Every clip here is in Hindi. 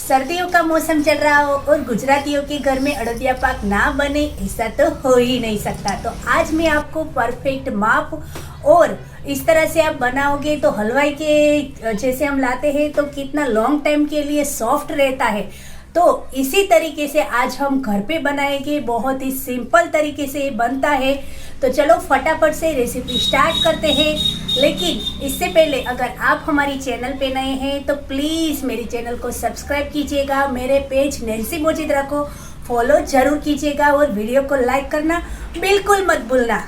सर्दियों का मौसम चल रहा हो और गुजरातियों के घर में अड़दिया पाक ना बने ऐसा तो हो ही नहीं सकता। तो आज मैं आपको परफेक्ट माप और इस तरह से आप बनाओगे तो हलवाई के जैसे हम लाते हैं तो कितना लॉन्ग टाइम के लिए सॉफ्ट रहता है, तो इसी तरीके से आज हम घर पे बनाएंगे। बहुत ही सिंपल तरीके से बनता है। तो चलो फटाफट से रेसिपी स्टार्ट करते हैं। लेकिन इससे पहले अगर आप हमारी चैनल पे नए हैं तो प्लीज़ मेरी चैनल को सब्सक्राइब कीजिएगा, मेरे पेज नैन्सी मोजीद्रा को फॉलो जरूर कीजिएगा और वीडियो को लाइक करना बिल्कुल मत भूलना।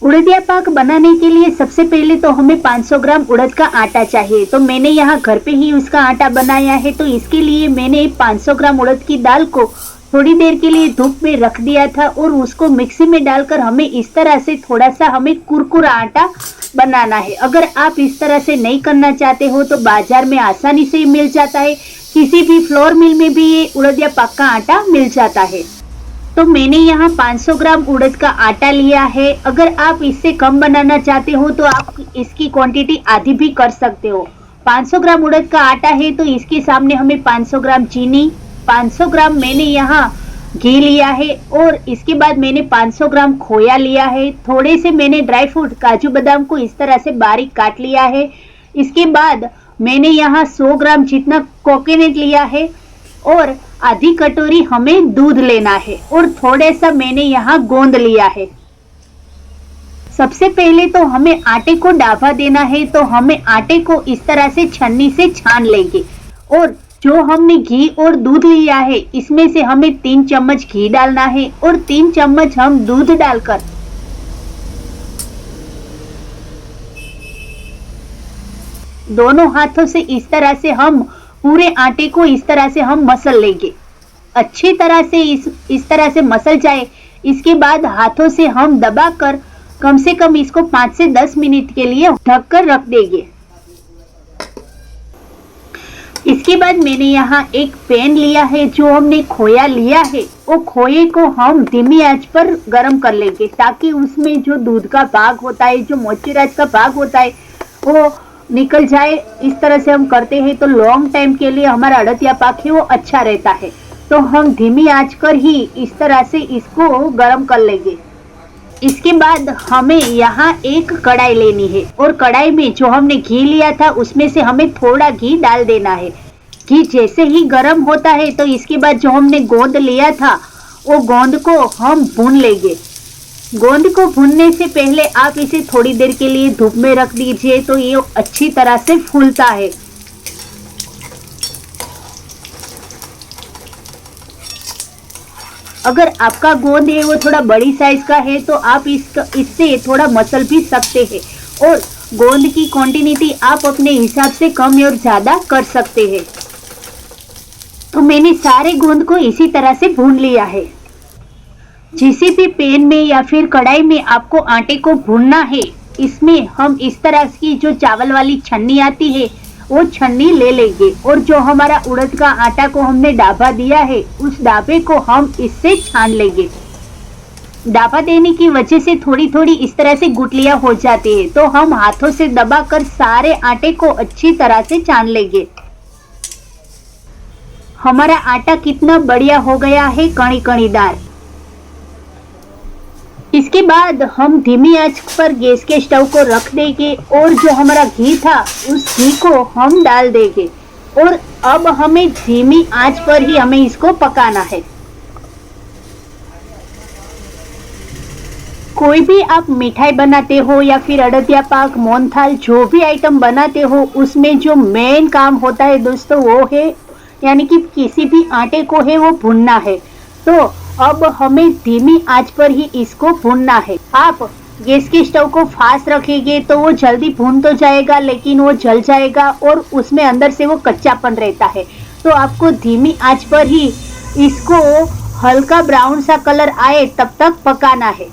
उड़दिया पाक बनाने के लिए सबसे पहले तो हमें 500 ग्राम उड़द का आटा चाहिए। तो मैंने यहाँ घर पे ही उसका आटा बनाया है। तो इसके लिए मैंने 500 ग्राम उड़द की दाल को थोड़ी देर के लिए धूप में रख दिया था और उसको मिक्सी में डालकर हमें इस तरह से थोड़ा सा हमें कुरकुरा आटा बनाना है। अगर आप इस तरह से नहीं करना चाहते हो तो बाजार में आसानी से मिल जाता है, किसी भी फ्लोर मिल में भी ये उड़दिया पाक का आटा मिल जाता है। तो मैंने यहाँ 500 ग्राम उड़द का आटा लिया है। अगर आप इससे कम बनाना चाहते हो तो आप इसकी क्वांटिटी आधी भी कर सकते हो। 500 ग्राम उड़द का आटा है तो इसके सामने हमें 500 ग्राम चीनी, 500 ग्राम मैंने यहाँ घी लिया है और इसके बाद मैंने 500 ग्राम खोया लिया है। थोड़े से मैंने ड्राई फ्रूट काजू बादाम को इस तरह से बारीक काट लिया है। इसके बाद मैंने यहाँ 100 ग्राम जितना कोकोनट लिया है और आधी कटोरी हमें दूध लेना है और थोड़ा सा मैंने यहाँ गोंद लिया है। सबसे पहले तो हमें आटे को डाबा देना है। तो हमें आटे को इस तरह से छन्नी से छान लेंगे और जो हमने घी और दूध लिया है इसमें से हमें 3 चम्मच घी डालना है और 3 चम्मच हम दूध डालकर दोनों हाथों से इस तरह से हम पूरे आटे को इस तरह से हम मसल लेंगे। अच्छी तरह से इस तरह से मसल जाए। इसके बाद हाथों से हम दबाकर कम से कम इसको 5 से 10 मिनट के लिए ढककर रख देंगे। इसके बाद मैंने यहाँ एक पैन लिया है, जो हमने खोया लिया है वो खोए को हम धीमी आंच पर गर्म कर लेंगे ताकि उसमें जो दूध का भाग होता है, जो मॉइस्चराइज का भाग होता है वो निकल जाए। इस तरह से हम करते हैं तो लॉन्ग टाइम के लिए हमारा अड़दिया पाक है वो अच्छा रहता है। तो हम धीमी आंच कर ही इस तरह से इसको गर्म कर लेंगे। इसके बाद हमें यहाँ एक कढ़ाई लेनी है और कढ़ाई में जो हमने घी लिया था उसमें से हमें थोड़ा घी डाल देना है। घी जैसे ही गर्म होता है तो इसके बाद जो हमने गोंद लिया था वो गोंद को हम भून लेंगे। गोंद को भूनने से पहले आप इसे थोड़ी देर के लिए धूप में रख दीजिए तो ये अच्छी तरह से फूलता है। अगर आपका गोंद है वो थोड़ा बड़ी साइज का है तो आप इससे थोड़ा मसल भी सकते हैं और गोंद की क्वांटिटी आप अपने हिसाब से कम और ज्यादा कर सकते हैं। तो मैंने सारे गोंद को इसी तरह से भून लिया है। जिस भी पैन में या फिर कढ़ाई में आपको आटे को भूनना है, इसमें हम इस तरह की जो चावल वाली छन्नी आती है वो छन्नी ले लेंगे और जो हमारा उड़द का आटा को हमने डाबा दिया है उस डाबे को हम इससे छान लेंगे। डाबा देने की वजह से थोड़ी थोड़ी इस तरह से गुठलियां हो जाती है, तो हम हाथों से दबाकर सारे आटे को अच्छी तरह से छान लेंगे। हमारा आटा कितना बढ़िया हो गया है, कणी कणीदार। इसके बाद हम धीमी आंच पर गैस के स्टोव को रख देंगे और जो हमारा घी था उस घी को हम डाल देंगे और अब हमें धीमी आंच पर ही हमें इसको पकाना है। कोई भी आप मिठाई बनाते हो या फिर अड़दिया पाक, मोहनथाल, जो भी आइटम बनाते हो उसमें जो मेन काम होता है दोस्तों वो है यानी कि किसी भी आटे को है वो भूनना है। तो अब हमें धीमी आंच पर ही इसको भूनना है। आप गैस के स्टोव को फास्ट रखेंगे तो वो जल्दी भून तो जाएगा लेकिन वो जल जाएगा और उसमें अंदर से वो कच्चापन रहता है। तो आपको धीमी आंच पर ही इसको हल्का ब्राउन सा कलर आए तब तक पकाना है।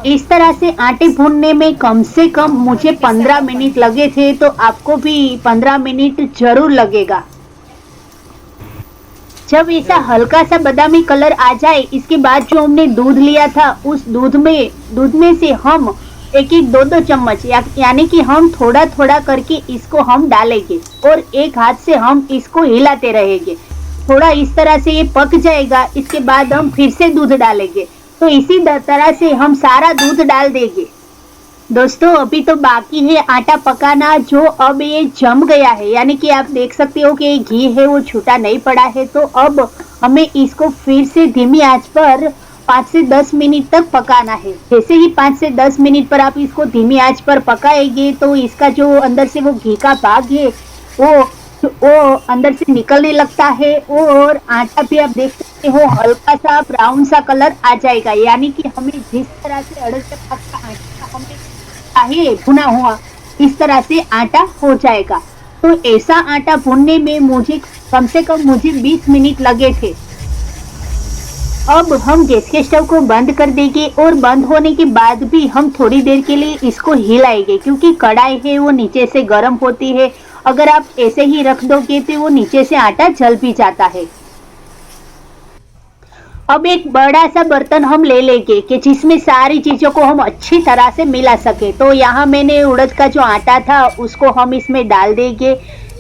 इस तरह से आटे भूनने में कम से कम मुझे 15 मिनट लगे थे, तो आपको भी 15 मिनट जरूर लगेगा। जब ऐसा हल्का सा बादामी कलर आ जाए, इसके बाद जो हमने दूध लिया था उस दूध में से हम एक एक दो दो चम्मच यानी कि हम थोड़ा थोड़ा करके इसको हम डालेंगे और एक हाथ से हम इसको हिलाते रहेंगे। थोड़ा इस तरह से ये पक जाएगा, इसके बाद हम फिर से दूध डालेंगे। तो इसी तरह से हम सारा दूध डाल देंगे। दोस्तों अभी तो बाकी है आटा पकाना, जो अब ये जम गया है, यानी कि आप देख सकते हो कि घी है वो छूटा नहीं पड़ा है। तो अब हमें इसको फिर से धीमी आंच पर 5 से 10 मिनट तक पकाना है। जैसे ही 5 से 10 मिनट पर आप इसको धीमी आंच पर पकाएंगे तो इसका जो अंदर से वो घी का भाग है वो अंदर से निकलने लगता है और आटा भी आप देख सकते हो हल्का सा ब्राउन सा कलर आ जाएगा, यानी कि हमें जिस तरह से अड़द पाक का आटा हमें चाहिए भुना हुआ, इस तरह से आटा हो जाएगा। तो ऐसा आटा भूनने में मुझे कम से कम 20 मिनट लगे थे। अब हम गैस के स्टव को बंद कर देंगे और बंद होने के बाद भी हम थोड़ी देर के लिए इसको हिलाएंगे, क्योंकि कढ़ाई है वो नीचे से गर्म होती है। अगर आप ऐसे ही रख दोगे तो वो नीचे से आटा जल भी जाता है। अब एक बड़ा सा बर्तन हम ले लेंगे कि जिसमें सारी चीजों को हम अच्छी तरह से मिला सके। तो यहाँ मैंने उड़द का जो आटा था उसको हम इसमें डाल देंगे।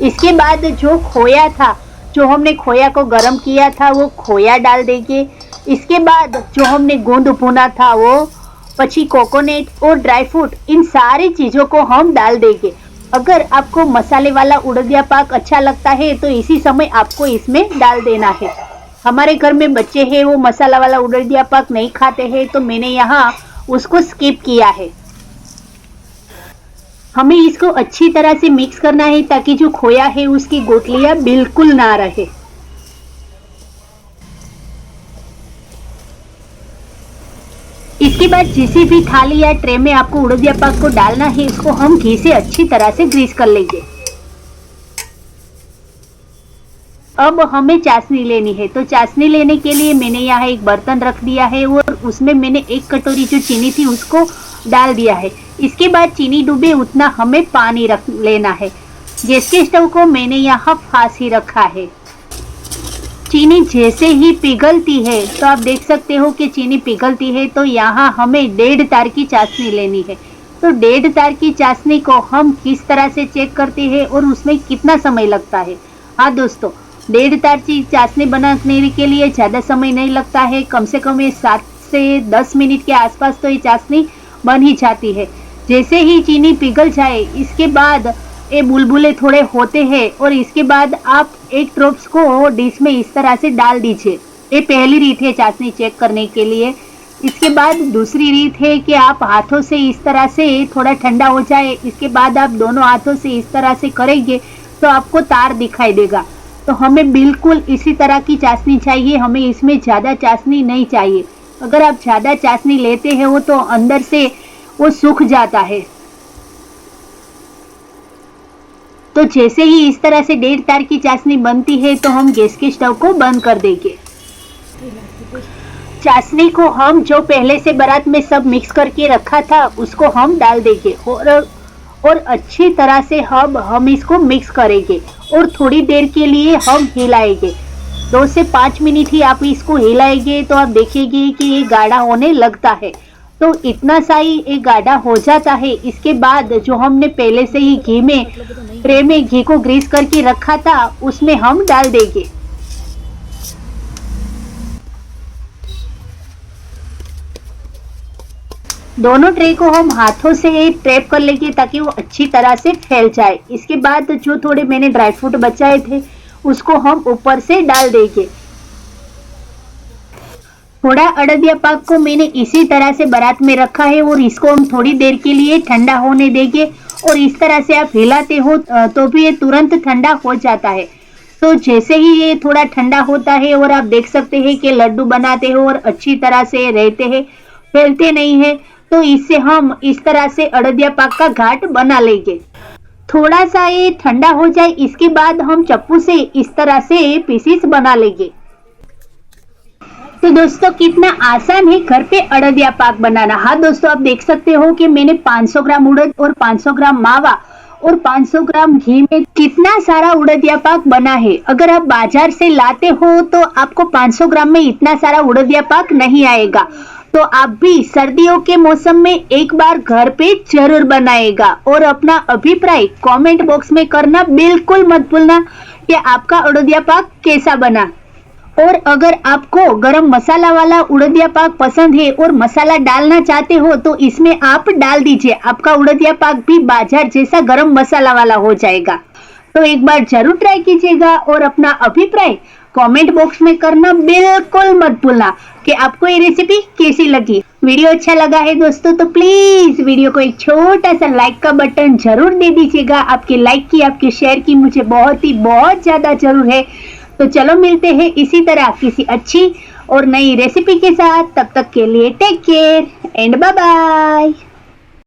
इसके बाद जो खोया था, जो हमने खोया को गर्म किया था, वो खोया डाल देंगे। इसके बाद जो हमने गूंद भुना था वो, पची कोकोनट और ड्राई फ्रूट, इन सारी चीजों को हम डाल देंगे। अगर आपको मसाले वाला उड़दिया पाक अच्छा लगता है तो इसी समय आपको इसमें डाल देना है। हमारे घर में बच्चे हैं वो मसाला वाला उड़दिया पाक नहीं खाते हैं, तो मैंने यहाँ उसको स्किप किया है। हमें इसको अच्छी तरह से मिक्स करना है ताकि जो खोया है उसकी गोटलियां बिल्कुल ना रहे। इसके बाद किसी भी थाली या ट्रे में आपको उड़दिया पाक को डालना है, इसको हम घी से अच्छी तरह से ग्रीस कर लेंगे। अब हमें चाशनी लेनी है, तो चाशनी लेने के लिए मैंने यहाँ एक बर्तन रख दिया है और उसमें मैंने 1 कटोरी जो चीनी थी उसको डाल दिया है। इसके बाद चीनी डूबे उतना हमें पानी रख लेना है। गैस के स्टव को मैंने यहाँ फास्ट ही रखा है। चीनी जैसे ही पिघलती है, तो आप देख सकते हो कि चीनी पिघलती है, तो यहाँ हमें 1.5 तार की चाशनी लेनी है। तो 1.5 तार की चाशनी को हम किस तरह से चेक करते हैं और उसमें कितना समय लगता है। हाँ दोस्तों, 1.5 तार की चाशनी बनाने के लिए ज़्यादा समय नहीं लगता है। कम से कम ये 7 से 10 मिनट के आसपास तो ये चाशनी बन ही जाती है। जैसे ही चीनी पिघल जाए, इसके बाद ये बुलबुले थोड़े होते हैं और इसके बाद आप 1 ड्रॉप्स को डिश में इस तरह से डाल दीजिए। ये पहली रीत है चाशनी चेक करने के लिए। इसके बाद दूसरी रीत है कि आप हाथों से इस तरह से थोड़ा ठंडा हो जाए, इसके बाद आप दोनों हाथों से इस तरह से करेंगे तो आपको तार दिखाई देगा। तो हमें बिल्कुल इसी तरह की चाशनी चाहिए, हमें इसमें ज़्यादा चाशनी नहीं चाहिए। अगर आप ज़्यादा चाशनी लेते हैं वो तो अंदर से वो सूख जाता है। तो जैसे ही इस तरह से 1.5 तार की चाशनी बनती है तो हम गैस के स्टव को बंद कर देंगे। चाशनी को हम जो पहले से बारात में सब मिक्स करके रखा था उसको हम डाल देंगे और अच्छी तरह से हम इसको मिक्स करेंगे और थोड़ी देर के लिए हम हिलाएंगे। 2 से 5 मिनट ही आप इसको हिलाएंगे तो आप देखेंगे कि ये गाढ़ा होने लगता है। तो इतना सा ही एक गाढ़ा हो जाता है। इसके बाद जो हमने पहले से ही ट्रे में घी को ग्रीस करके रखा था उसमें हम डाल देंगे। दोनों ट्रे को हम हाथों से ट्रैप कर लेंगे ताकि वो अच्छी तरह से फैल जाए। इसके बाद जो थोड़े मैंने ड्राई फ्रूट बचाए थे उसको हम ऊपर से डाल देंगे। थोड़ा अड़दिया पाक को मैंने इसी तरह से बारात में रखा है और इसको हम थोड़ी देर के लिए ठंडा होने देंगे। और इस तरह से आप हिलाते हो तो भी ये तुरंत ठंडा हो जाता है। तो जैसे ही ये थोड़ा ठंडा होता है और आप देख सकते हैं कि लड्डू बनाते हो और अच्छी तरह से रहते हैं, फैलते नहीं है, तो इससे हम इस तरह से अड़दिया पाक का घाट बना लेंगे। थोड़ा सा ये ठंडा हो जाए, इसके बाद हम चप्पू से इस तरह से पीसीस बना लेंगे। तो दोस्तों कितना आसान है घर पे अड़दिया पाक बनाना। हाँ दोस्तों, आप देख सकते हो कि मैंने 500 ग्राम उड़द और 500 ग्राम मावा और 500 ग्राम घी में कितना सारा उड़दिया पाक बना है। अगर आप बाजार से लाते हो तो आपको 500 ग्राम में इतना सारा उड़दिया पाक नहीं आएगा। तो आप भी सर्दियों के मौसम में एक बार घर पे जरूर बनाएगा और अपना अभिप्राय कमेंट बॉक्स में करना बिल्कुल मत भूलना कि आपका उड़दिया पाक कैसा बना। और अगर आपको गरम मसाला वाला उड़दिया पाक पसंद है और मसाला डालना चाहते हो तो इसमें आप डाल दीजिए, आपका उड़दिया पाक भी बाजार जैसा गरम मसाला वाला हो जाएगा। तो एक बार जरूर ट्राई कीजिएगा और अपना अभिप्राय कमेंट बॉक्स में करना बिल्कुल मत भूलना कि आपको ये रेसिपी कैसी लगी। वीडियो अच्छा लगा है दोस्तों तो प्लीज वीडियो को एक छोटा सा लाइक का बटन जरूर दे दीजिएगा। आपके लाइक की, आपके शेयर की मुझे बहुत ज्यादा जरूर है। तो चलो मिलते हैं इसी तरह किसी अच्छी और नई रेसिपी के साथ। तब तक के लिए take care and bye bye.